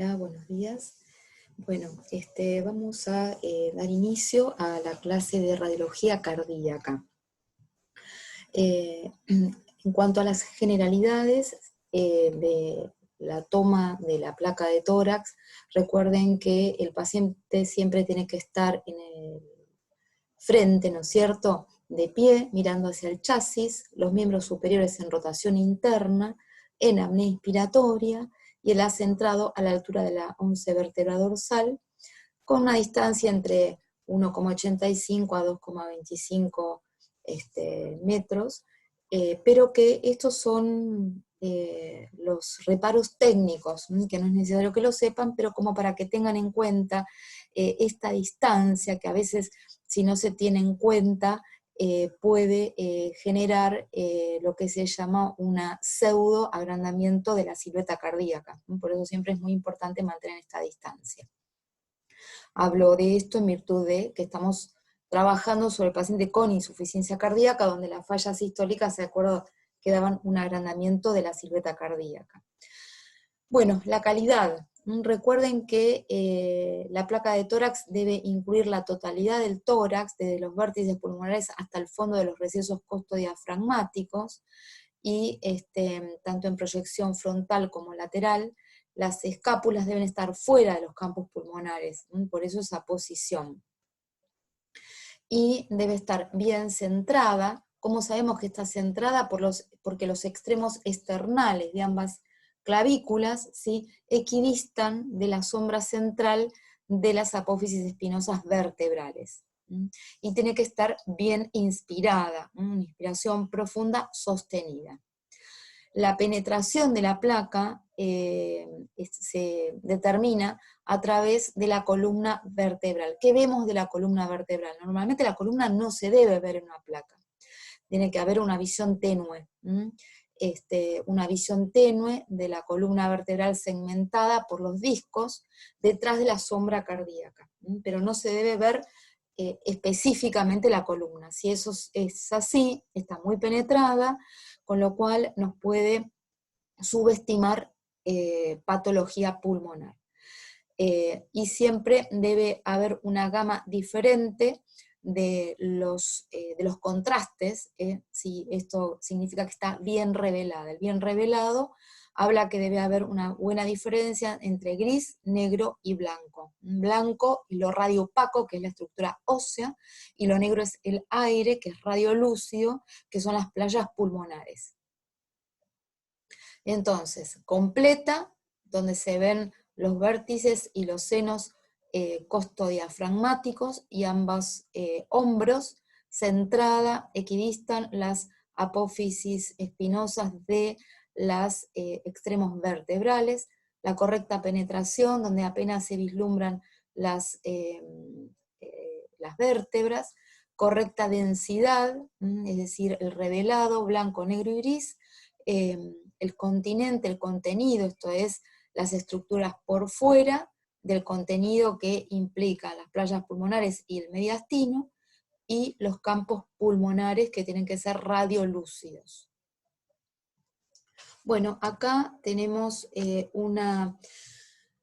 Hola, buenos días. Bueno, vamos a dar inicio a la clase de radiología cardíaca. En cuanto a las generalidades de la toma de la placa de tórax, recuerden que el paciente siempre tiene que estar en el frente, ¿no es cierto?, de pie, mirando hacia el chasis, los miembros superiores en rotación interna, en apnea inspiratoria, y el centrado a la altura de la 11 vértebra dorsal, con una distancia entre 1,85 a 2,25 metros, pero que estos son los reparos técnicos, que no es necesario que lo sepan, pero como para que tengan en cuenta esta distancia, que a veces si no se tiene en cuenta, puede generar lo que se llama una pseudo agrandamiento de la silueta cardíaca. Por eso siempre es muy importante mantener esta distancia. Hablo de esto en virtud de que estamos trabajando sobre el paciente con insuficiencia cardíaca, donde las fallas sistólicas, de acuerdo, que daban un agrandamiento de la silueta cardíaca. Bueno, la calidad. Recuerden que la placa de tórax debe incluir la totalidad del tórax, desde los vértices pulmonares hasta el fondo de los recesos costodiafragmáticos, y tanto en proyección frontal como lateral, las escápulas deben estar fuera de los campos pulmonares, por eso esa posición. Y debe estar bien centrada. ¿Cómo sabemos que está centrada? Porque los extremos externales de ambas clavículas, ¿sí?, equidistan de la sombra central de las apófisis espinosas vertebrales. Y tiene que estar bien inspirada, una inspiración profunda sostenida. La penetración de la placa se determina a través de la columna vertebral. ¿Qué vemos de la columna vertebral? Normalmente la columna no se debe ver en una placa. Tiene que haber una visión tenue. Una visión tenue de la columna vertebral segmentada por los discos detrás de la sombra cardíaca. Pero no se debe ver específicamente la columna. Si eso es así, está muy penetrada, con lo cual nos puede subestimar patología pulmonar. Y siempre debe haber una gama diferente de los contrastes, si esto significa que está bien revelada. El bien revelado habla que debe haber una buena diferencia entre gris, negro y blanco. Blanco y lo radiopaco, que es la estructura ósea, y lo negro es el aire, que es radiolúcido, que son las playas pulmonares. Entonces, completa, donde se ven los vértices y los senos costodiafragmáticos y ambos hombros, centrada, equidistan las apófisis espinosas de los extremos vertebrales, la correcta penetración, donde apenas se vislumbran las vértebras, correcta densidad, es decir, el revelado, blanco, negro y gris, el continente, el contenido, esto es, las estructuras por fuera del contenido que implica las playas pulmonares y el mediastino, y los campos pulmonares que tienen que ser radiolúcidos. Bueno, acá tenemos una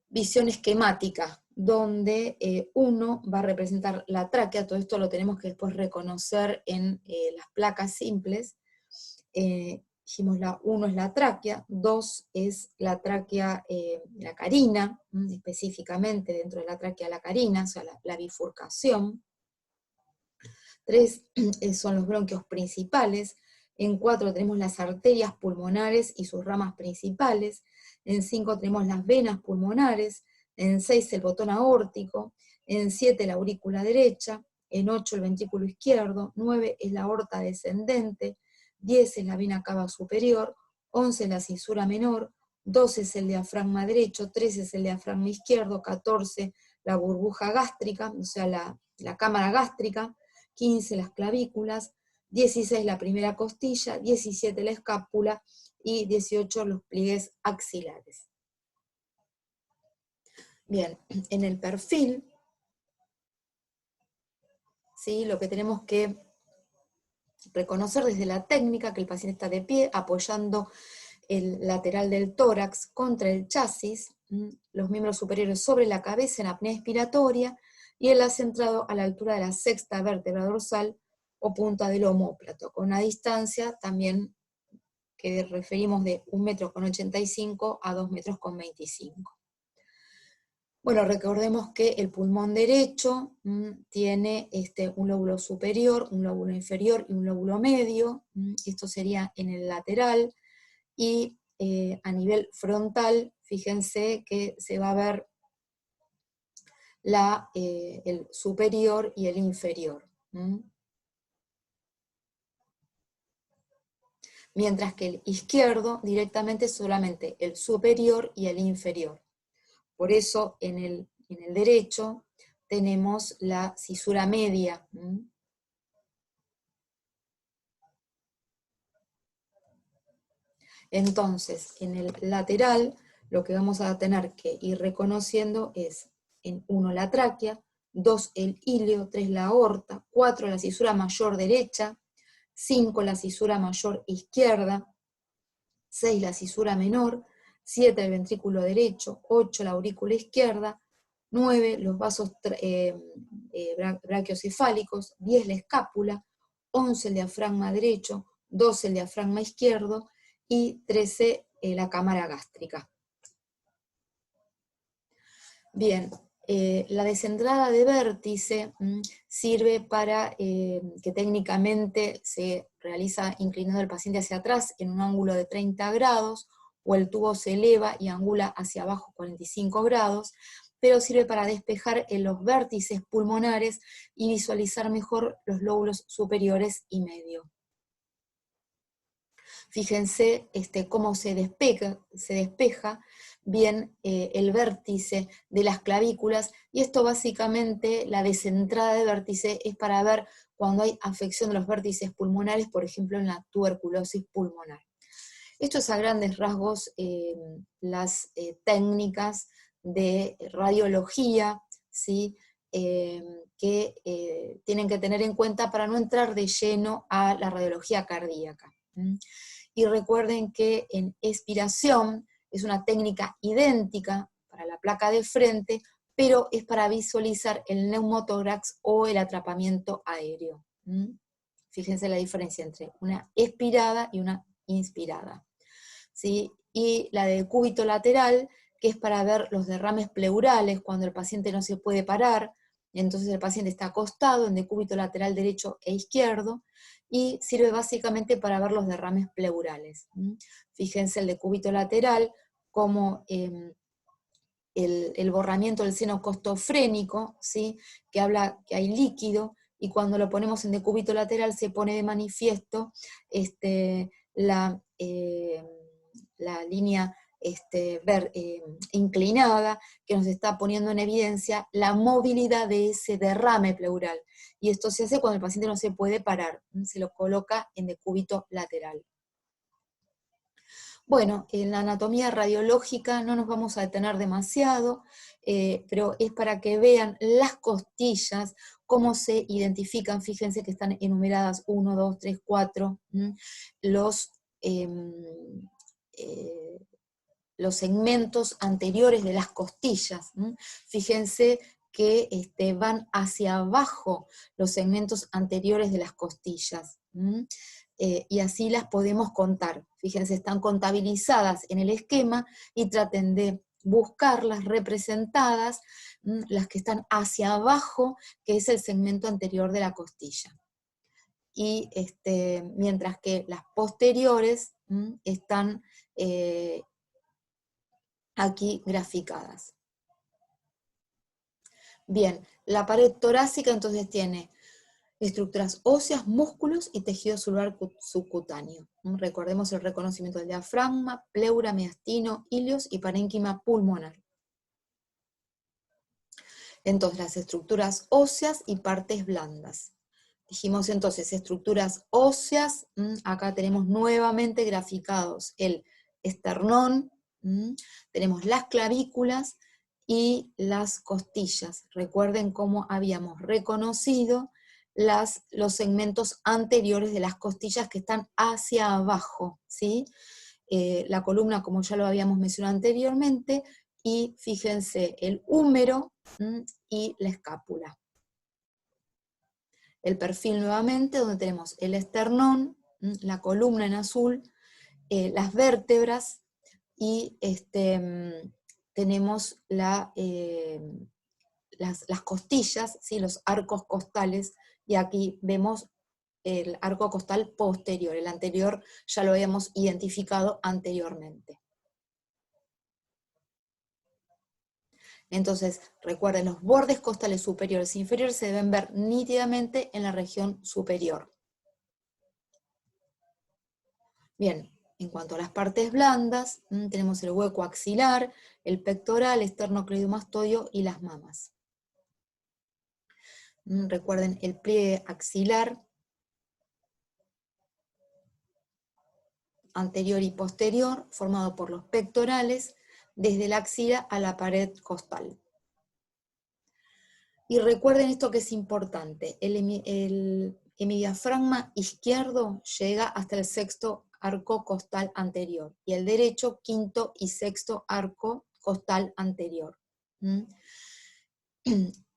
visión esquemática, donde uno va a representar la tráquea. Todo esto lo tenemos que después reconocer en las placas simples. Dijimos, la 1 es la tráquea, 2 es la tráquea, la carina, específicamente dentro de la tráquea la carina, o sea, la bifurcación. 3 son los bronquios principales. En 4 tenemos las arterias pulmonares y sus ramas principales. En 5 tenemos las venas pulmonares. En 6 el botón aórtico. En 7 la aurícula derecha. En 8 el ventrículo izquierdo. 9 es la aorta descendente. 10 es la vena cava superior. 11 la cisura menor. 12 es el diafragma derecho. 13 es el diafragma izquierdo. 14 la burbuja gástrica, o sea, la cámara gástrica. 15 las clavículas, 16 la primera costilla, 17 la escápula y 18 los pliegues axilares. Bien, en el perfil, ¿sí?, lo que tenemos que reconocer desde la técnica, que el paciente está de pie, apoyando el lateral del tórax contra el chasis, los miembros superiores sobre la cabeza en apnea expiratoria, y el centrado a la altura de la sexta vértebra dorsal o punta del omóplato, con una distancia también que referimos de 1,85 m a 2,25 m. Bueno, recordemos que el pulmón derecho tiene un lóbulo superior, un lóbulo inferior y un lóbulo medio. Esto sería en el lateral, y a nivel frontal, fíjense que se va a ver el superior y el inferior. Mientras que el izquierdo directamente solamente el superior y el inferior. Por eso en el derecho tenemos la cisura media. Entonces, en el lateral, lo que vamos a tener que ir reconociendo es, en 1, la tráquea, 2, el ilio, 3, la aorta, 4, la cisura mayor derecha, 5, la cisura mayor izquierda, 6, la cisura menor, 7, el ventrículo derecho, 8, la aurícula izquierda, 9, los vasos brachiocefálicos, 10, la escápula, 11, el diafragma derecho, 12, el diafragma izquierdo, y 13, la cámara gástrica. Bien, la desentrada de vértice sirve para que técnicamente se realiza inclinando el paciente hacia atrás en un ángulo de 30 grados, o el tubo se eleva y angula hacia abajo 45 grados, pero sirve para despejar los vértices pulmonares y visualizar mejor los lóbulos superiores y medio. Fíjense cómo se despeja bien el vértice de las clavículas, y esto básicamente, la desentrada de vértice, es para ver cuando hay afección de los vértices pulmonares, por ejemplo en la tuberculosis pulmonar. Esto es a grandes rasgos las técnicas de radiología, ¿sí? Que tienen que tener en cuenta para no entrar de lleno a la radiología cardíaca. Y recuerden que en expiración es una técnica idéntica para la placa de frente, pero es para visualizar el neumotórax o el atrapamiento aéreo. Fíjense la diferencia entre una expirada y una inspirada. ¿Sí? Y la de decúbito lateral, que es para ver los derrames pleurales cuando el paciente no se puede parar, y entonces el paciente está acostado en decúbito lateral derecho e izquierdo, y sirve básicamente para ver los derrames pleurales. Fíjense el decúbito lateral como el borramiento del seno costofrénico, ¿sí? Que habla que hay líquido, y cuando lo ponemos en decúbito lateral se pone de manifiesto la línea inclinada, que nos está poniendo en evidencia la movilidad de ese derrame pleural. Y esto se hace cuando el paciente no se puede parar, se lo coloca en decúbito lateral. Bueno, en la anatomía radiológica no nos vamos a detener demasiado, pero es para que vean las costillas, cómo se identifican. Fíjense que están enumeradas 1, 2, 3, 4, los segmentos anteriores de las costillas. Fíjense que van hacia abajo los segmentos anteriores de las costillas. Y así las podemos contar. Fíjense, están contabilizadas en el esquema, y traten de buscarlas representadas, las que están hacia abajo, que es el segmento anterior de la costilla. Y mientras que las posteriores están aquí graficadas. Bien, la pared torácica entonces tiene estructuras óseas, músculos y tejido celular subcutáneo. Recordemos el reconocimiento del diafragma, pleura, mediastino, ilios y parénquima pulmonar. Entonces, las estructuras óseas y partes blandas. Dijimos entonces estructuras óseas, acá tenemos nuevamente graficados el esternón, tenemos las clavículas y las costillas. Recuerden cómo habíamos reconocido los segmentos anteriores de las costillas, que están hacia abajo, ¿sí? La columna, como ya lo habíamos mencionado anteriormente, y fíjense el húmero y la escápula. El perfil nuevamente, donde tenemos el esternón, la columna en azul, las vértebras, y tenemos las costillas, ¿sí? Los arcos costales, y aquí vemos el arco costal posterior, el anterior ya lo habíamos identificado anteriormente. Entonces, recuerden, los bordes costales superiores e inferiores se deben ver nítidamente en la región superior. Bien, en cuanto a las partes blandas, tenemos el hueco axilar, el pectoral, esternocleidomastoideo y las mamas. Recuerden el pliegue axilar, anterior y posterior, formado por los pectorales, desde la axila a la pared costal. Y recuerden esto que es importante, el hemidiafragma izquierdo llega hasta el sexto arco costal anterior, y el derecho, quinto y sexto arco costal anterior.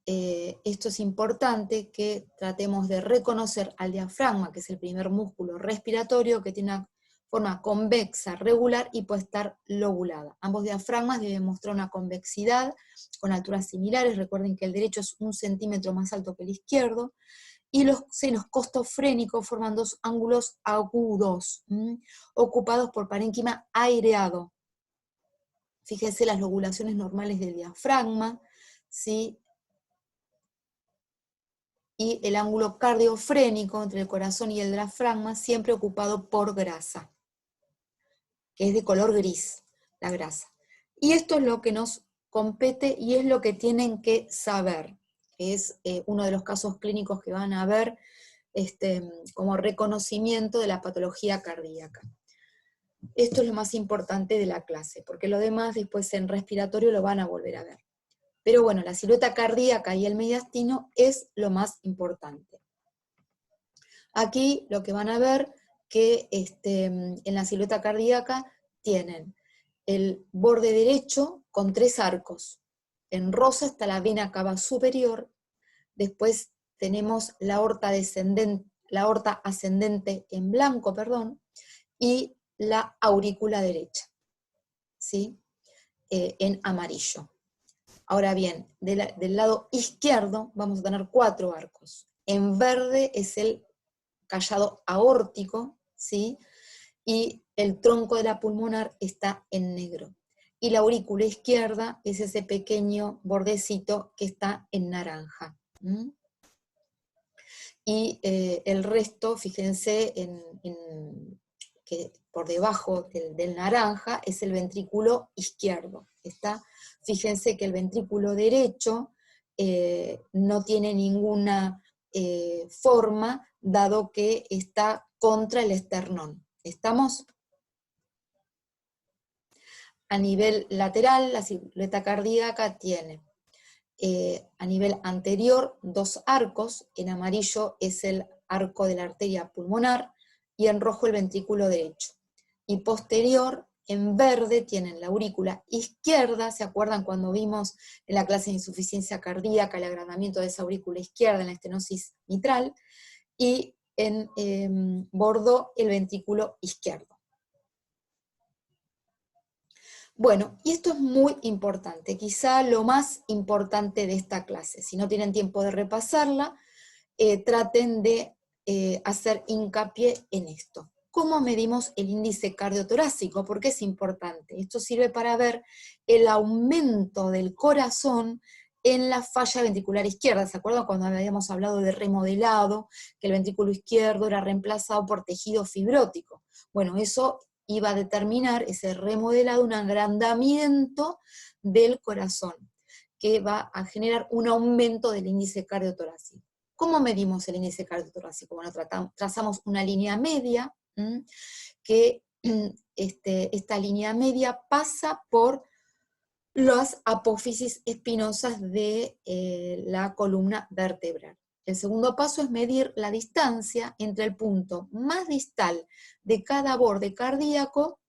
Esto es importante que tratemos de reconocer al diafragma, que es el primer músculo respiratorio, que tiene una forma convexa, regular y puede estar lobulada. Ambos diafragmas deben mostrar una convexidad con alturas similares. Recuerden que el derecho es 1 centímetro más alto que el izquierdo, y los senos costofrénicos forman dos ángulos agudos, ocupados por parénquima aireado. Fíjense las lobulaciones normales del diafragma, ¿sí? Y el ángulo cardiofrénico entre el corazón y el diafragma, siempre ocupado por grasa, que es de color gris, la grasa. Y esto es lo que nos compete y es lo que tienen que saber. Es uno de los casos clínicos que van a ver como reconocimiento de la patología cardíaca. Esto es lo más importante de la clase, porque lo demás después en respiratorio lo van a volver a ver. Pero bueno, la silueta cardíaca y el mediastino es lo más importante. Aquí lo que van a ver que en la silueta cardíaca tienen el borde derecho con 3 arcos. En rosa está la vena cava superior, después tenemos la aorta ascendente en blanco, y la aurícula derecha, ¿sí? En amarillo. Ahora bien, del lado izquierdo vamos a tener 4 arcos. En verde es el callado aórtico, ¿sí? Y el tronco de la pulmonar está en negro. Y la aurícula izquierda es ese pequeño bordecito que está en naranja. Y el resto, fíjense, que por debajo del naranja es el ventrículo izquierdo. Fíjense que el ventrículo derecho no tiene ninguna forma, dado que está contra el esternón. ¿Estamos? A nivel lateral, la silueta cardíaca tiene a nivel anterior 2 arcos, en amarillo es el arco de la arteria pulmonar, y en rojo el ventrículo derecho. Y posterior, en verde, tienen la aurícula izquierda. ¿Se acuerdan cuando vimos en la clase de insuficiencia cardíaca el agrandamiento de esa aurícula izquierda en la estenosis mitral? Y en bordo el ventrículo izquierdo. Bueno, y esto es muy importante, quizá lo más importante de esta clase. Si no tienen tiempo de repasarla, traten de hacer hincapié en esto. ¿Cómo medimos el índice cardiotorácico? Porque es importante. Esto sirve para ver el aumento del corazón en la falla ventricular izquierda. ¿Se acuerdan cuando habíamos hablado de remodelado, que el ventrículo izquierdo era reemplazado por tejido fibrótico? Bueno, eso iba a determinar, ese remodelado, un agrandamiento del corazón, que va a generar un aumento del índice cardiotorácico. ¿Cómo medimos el índice cardiotorácico? Bueno, trazamos una línea media, que esta línea media pasa por las apófisis espinosas de la columna vertebral. El segundo paso es medir la distancia entre el punto más distal de cada borde cardíaco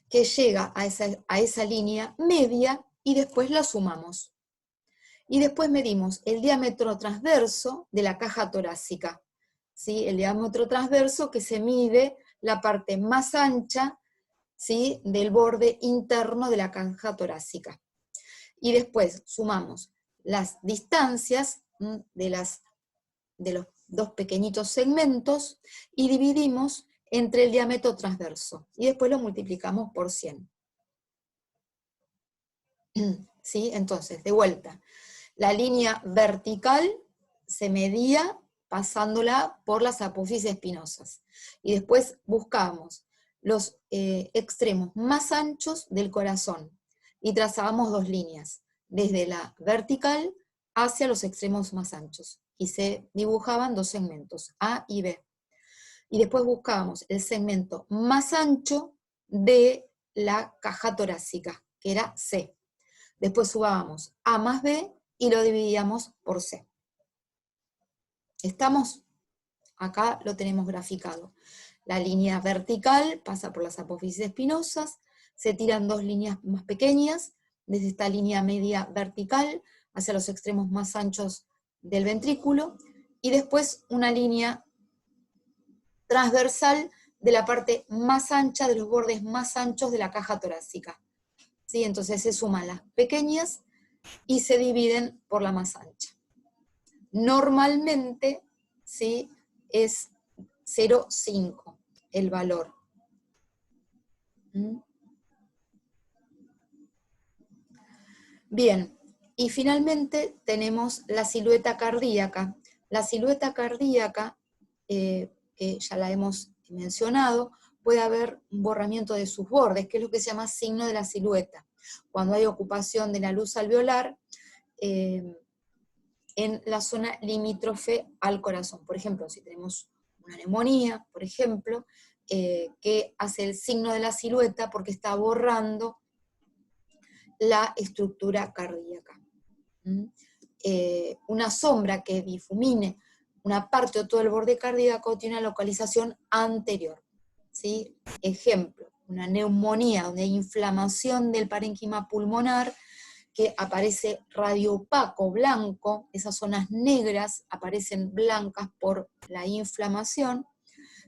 que llega a esa línea media y después la sumamos. Y después medimos el diámetro transverso de la caja torácica, ¿sí? El diámetro transverso que se mide la parte más ancha, ¿sí?, del borde interno de la caja torácica. Y después sumamos las distancias de los dos pequeñitos segmentos y dividimos entre el diámetro transverso. Y después lo multiplicamos por 100. ¿Sí? Entonces, de vuelta, la línea vertical se medía pasándola por las apófisis espinosas. Y después buscábamos los extremos más anchos del corazón. Y trazábamos dos líneas, desde la vertical hacia los extremos más anchos. Y se dibujaban dos segmentos, A y B. Y después buscábamos el segmento más ancho de la caja torácica, que era C. Después sumábamos A más B y lo dividíamos por C. ¿Estamos? Acá lo tenemos graficado. La línea vertical pasa por las apófisis espinosas, se tiran dos líneas más pequeñas, desde esta línea media vertical hacia los extremos más anchos del ventrículo, y después una línea transversal de la parte más ancha, de los bordes más anchos de la caja torácica. ¿Sí? Entonces se suman las pequeñas y se dividen por la más ancha. Normalmente, ¿sí?, es 0,5 el valor. Bien, y finalmente tenemos la silueta cardíaca. La silueta cardíaca, que ya la hemos mencionado, puede haber un borramiento de sus bordes, que es lo que se llama signo de la silueta. Cuando hay ocupación de la luz alveolar, en la zona limítrofe al corazón. Por ejemplo, si tenemos una neumonía, por ejemplo, que hace el signo de la silueta porque está borrando la estructura cardíaca. Una sombra que difumine una parte o todo el borde cardíaco tiene una localización anterior. ¿Sí? Ejemplo, una neumonía donde hay inflamación del parénquima pulmonar, que aparece radiopaco, blanco, esas zonas negras aparecen blancas por la inflamación,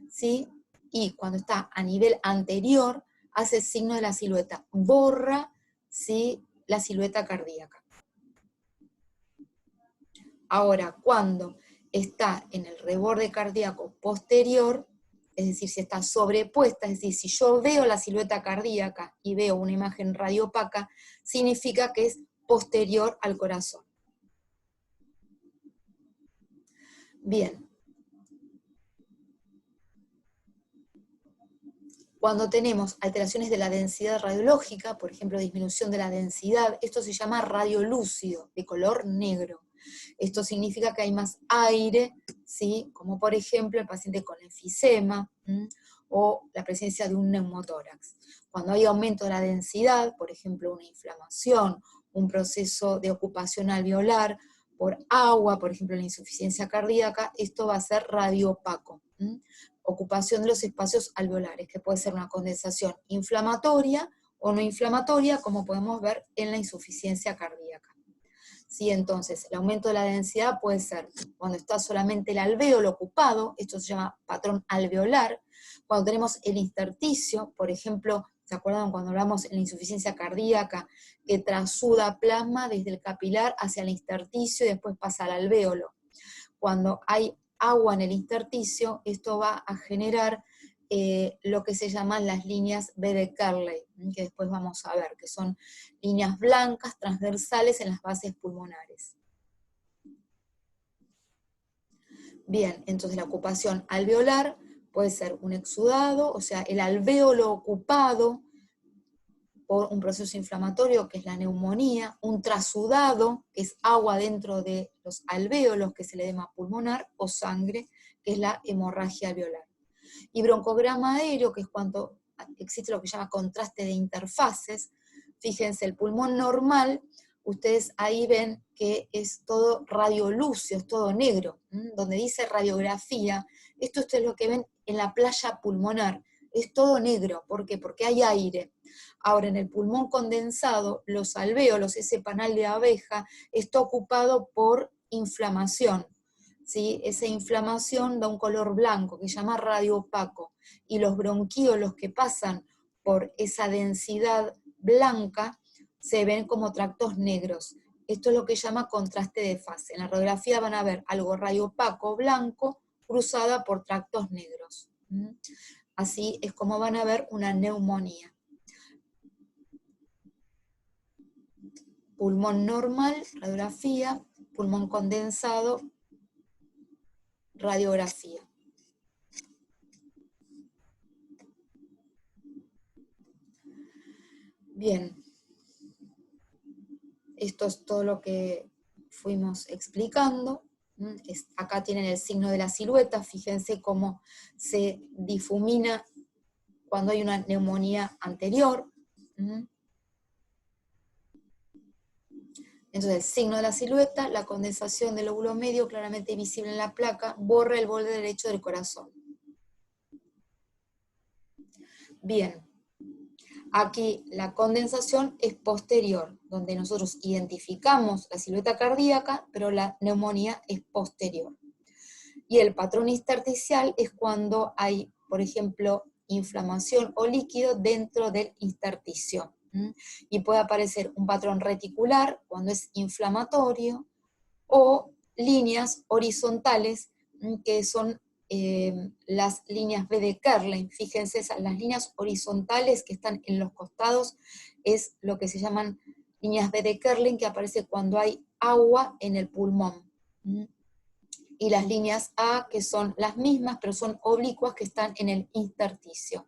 ¿sí? Y cuando está a nivel anterior, hace signo de la silueta, borra, ¿sí?, la silueta cardíaca. Ahora, cuando está en el reborde cardíaco posterior, es decir, si está sobrepuesta, es decir, si yo veo la silueta cardíaca y veo una imagen radiopaca, significa que es posterior al corazón. Bien. Cuando tenemos alteraciones de la densidad radiológica, por ejemplo, disminución de la densidad, esto se llama radiolúcido, de color negro. Esto significa que hay más aire, ¿sí?, como por ejemplo el paciente con enfisema, o la presencia de un neumotórax. Cuando hay aumento de la densidad, por ejemplo una inflamación, un proceso de ocupación alveolar por agua, por ejemplo la insuficiencia cardíaca, esto va a ser radiopaco. Ocupación de los espacios alveolares, que puede ser una condensación inflamatoria o no inflamatoria, como podemos ver en la insuficiencia cardíaca. ¿Sí? Entonces, el aumento de la densidad puede ser cuando está solamente el alvéolo ocupado, esto se llama patrón alveolar, cuando tenemos el intersticio, por ejemplo, ¿se acuerdan cuando hablamos en la insuficiencia cardíaca, que trasuda plasma desde el capilar hacia el intersticio y después pasa al alvéolo? Cuando hay agua en el intersticio, esto va a generar lo que se llaman las líneas B de Kerley, que después vamos a ver, que son líneas blancas transversales en las bases pulmonares. Bien, entonces la ocupación alveolar puede ser un exudado, o sea, el alvéolo ocupado por un proceso inflamatorio, que es la neumonía, un trasudado, que es agua dentro de los alvéolos, que es el edema pulmonar, o sangre, que es la hemorragia alveolar. Y broncograma aéreo, que es cuando existe lo que se llama contraste de interfaces. Fíjense, el pulmón normal, ustedes ahí ven que es todo radiolúcido, es todo negro, donde dice radiografía, esto es lo que ven en la playa pulmonar, es todo negro. ¿Por qué? Porque hay aire. Ahora, en el pulmón condensado, los alvéolos, ese panal de abeja, está ocupado por inflamación, ¿sí? Esa inflamación da un color blanco que se llama radiopaco, y los bronquíolos que pasan por esa densidad blanca se ven como tractos negros. Esto es lo que se llama contraste de fase. En la radiografía van a ver algo radiopaco blanco cruzada por tractos negros. Así es como van a ver una neumonía. Pulmón normal, radiografía; pulmón condensado, radiografía. Bien, esto es todo lo que fuimos explicando. Acá tienen el signo de la silueta, fíjense cómo se difumina cuando hay una neumonía anterior. Entonces, el signo de la silueta, la condensación del lóbulo medio claramente visible en la placa, borra el borde derecho del corazón. Bien, aquí la condensación es posterior, donde nosotros identificamos la silueta cardíaca, pero la neumonía es posterior. Y el patrón intersticial es cuando hay, por ejemplo, inflamación o líquido dentro del intersticio. Y puede aparecer un patrón reticular cuando es inflamatorio, o líneas horizontales, que son las líneas B de Kerlin. Fíjense, las líneas horizontales que están en los costados es lo que se llaman líneas B de Kerlin, que aparece cuando hay agua en el pulmón. Y las líneas A, que son las mismas, pero son oblicuas, que están en el intersticio.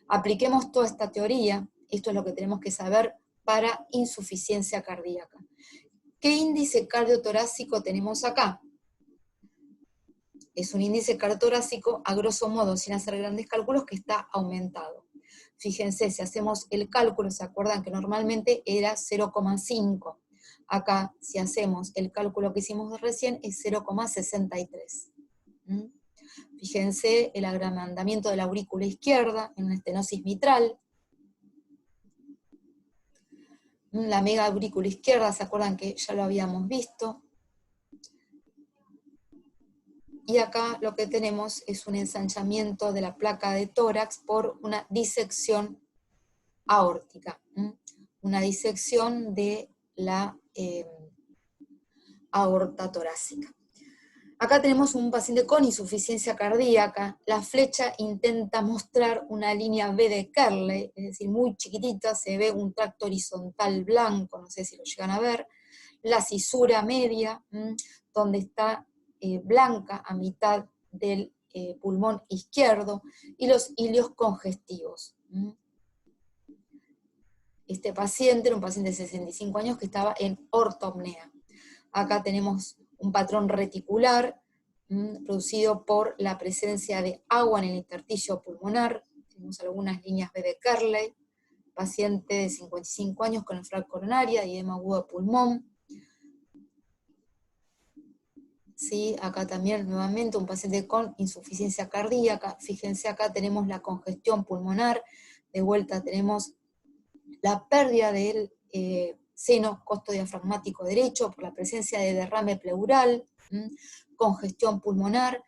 Apliquemos toda esta teoría, esto es lo que tenemos que saber para insuficiencia cardíaca. ¿Qué índice cardiotorácico tenemos acá? Es un índice cardiotorácico, a grosso modo, sin hacer grandes cálculos, que está aumentado. Fíjense, si hacemos el cálculo, ¿se acuerdan que normalmente era 0,5? Acá, si hacemos el cálculo que hicimos recién, es 0,63. Fíjense el agrandamiento de la aurícula izquierda en una estenosis mitral. La mega aurícula izquierda, ¿se acuerdan que ya lo habíamos visto? Y acá lo que tenemos es un ensanchamiento de la placa de tórax por una disección aórtica, una disección de la aorta torácica. Acá tenemos un paciente con insuficiencia cardíaca. La flecha intenta mostrar una línea B de Kerley, es decir, muy chiquitita, se ve un tracto horizontal blanco, no sé si lo llegan a ver, la cisura media, donde está blanca a mitad del pulmón izquierdo, y los hilios congestivos. Este paciente era un paciente de 65 años que estaba en ortopnea. Acá tenemos un patrón reticular producido por la presencia de agua en el intersticio pulmonar. Tenemos algunas líneas B de Kerley, paciente de 55 años con enfermedad coronaria y edema agudo de pulmón. ¿Sí? Acá también nuevamente un paciente con insuficiencia cardíaca. Fíjense, acá tenemos la congestión pulmonar, de vuelta tenemos la pérdida del seno costodiafragmático derecho por la presencia de derrame pleural, congestión pulmonar,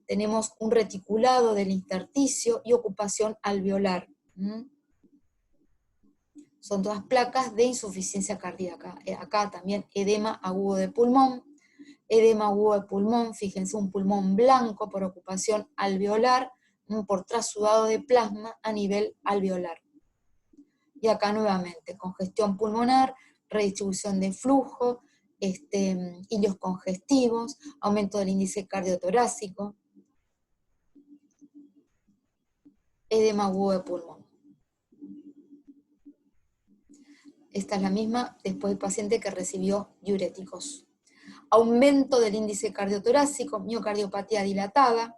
tenemos un reticulado del intersticio y ocupación alveolar. Son todas placas de insuficiencia cardíaca. Acá también edema agudo de pulmón. Edema agudo de pulmón, fíjense, un pulmón blanco por ocupación alveolar, por trasudado de plasma a nivel alveolar. Y acá nuevamente, congestión pulmonar, redistribución de flujo, hilios congestivos, aumento del índice cardiotorácico, edema agudo de pulmón. Esta es la misma después del paciente que recibió diuréticos. Aumento del índice cardiotorácico, miocardiopatía dilatada,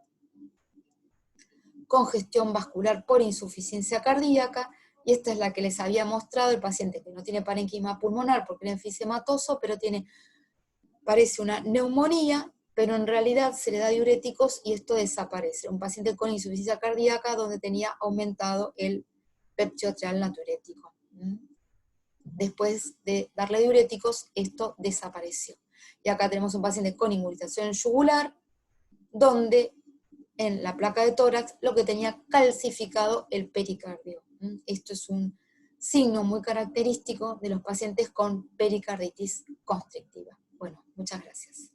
congestión vascular por insuficiencia cardíaca, y esta es la que les había mostrado, el paciente que no tiene parenquima pulmonar porque era enfisematoso, pero parece una neumonía, pero en realidad se le da diuréticos y esto desaparece. Un paciente con insuficiencia cardíaca donde tenía aumentado el peptidotral natriurético. Después de darle diuréticos, esto desapareció. Y acá tenemos un paciente con inmunización yugular, donde en la placa de tórax lo que tenía calcificado el pericardio. Esto es un signo muy característico de los pacientes con pericarditis constrictiva. Bueno, muchas gracias.